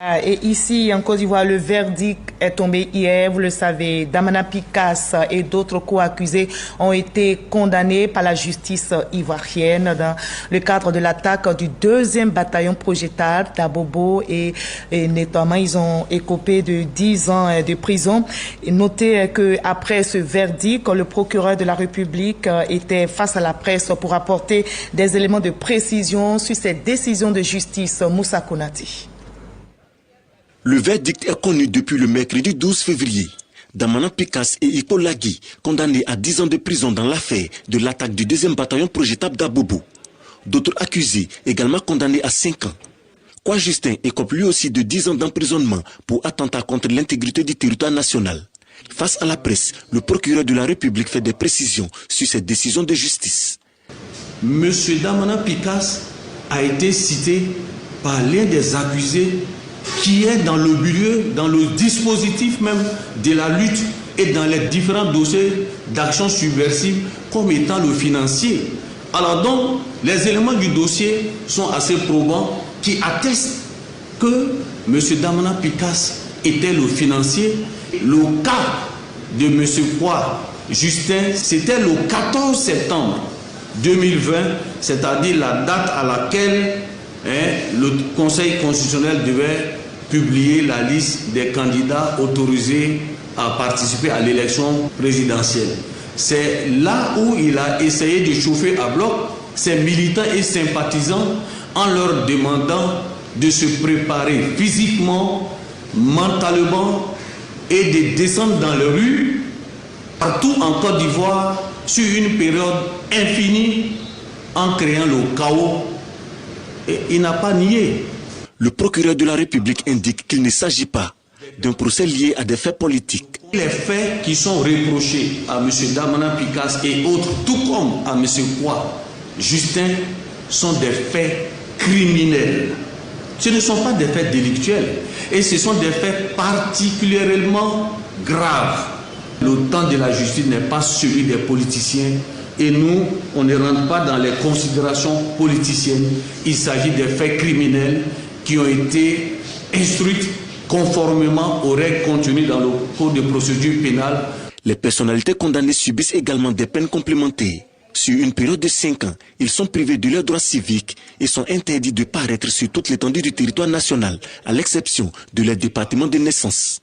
Et ici, en Côte d'Ivoire, le verdict est tombé hier. Vous le savez, Damana Picasse et d'autres co-accusés ont été condamnés par la justice ivoirienne dans le cadre de l'attaque du 2e bataillon projetal d'Abobo et notamment, ils ont écopé de 10 ans de prison. Et notez qu'après ce verdict, le procureur de la République était face à la presse pour apporter des éléments de précision sur cette décision de justice. Moussa Konati. Le verdict est connu depuis le mercredi 12 février. Damana Picasse et Iko Lagui, condamnés à 10 ans de prison dans l'affaire de l'attaque du 2e bataillon projetable d'Abobo. D'autres accusés, également condamnés à 5 ans. Kwa Justin écope lui aussi de 10 ans d'emprisonnement pour attentat contre l'intégrité du territoire national. Face à la presse, le procureur de la République fait des précisions sur cette décision de justice. Monsieur Damana Picasse a été cité par l'un des accusés qui est dans le milieu, dans le dispositif même de la lutte et dans les différents dossiers d'action subversive comme étant le financier. Alors donc, les éléments du dossier sont assez probants qui attestent que M. Damana Picasse était le financier. Le cas de M. Kwa Justin, c'était le 14 septembre 2020, c'est-à-dire la date à laquelle le Conseil constitutionnel devait publier la liste des candidats autorisés à participer à l'élection présidentielle. C'est là où il a essayé de chauffer à bloc ses militants et sympathisants en leur demandant de se préparer physiquement, mentalement et de descendre dans les rues partout en Côte d'Ivoire sur une période infinie en créant le chaos. Et il n'a pas nié. Le procureur de la République indique qu'il ne s'agit pas d'un procès lié à des faits politiques. Les faits qui sont reprochés à M. Damana Picasse et autres, tout comme à M. Kwa Justin, sont des faits criminels. Ce ne sont pas des faits délictuels et ce sont des faits particulièrement graves. Le temps de la justice n'est pas celui des politiciens et nous, on ne rentre pas dans les considérations politiciennes. Il s'agit des faits criminels qui ont été instruites conformément aux règles contenues dans le Code de procédure pénale. Les personnalités condamnées subissent également des peines complémentaires. Sur une période de 5 ans, ils sont privés de leurs droits civiques et sont interdits de paraître sur toute l'étendue du territoire national, à l'exception de leur département de naissance.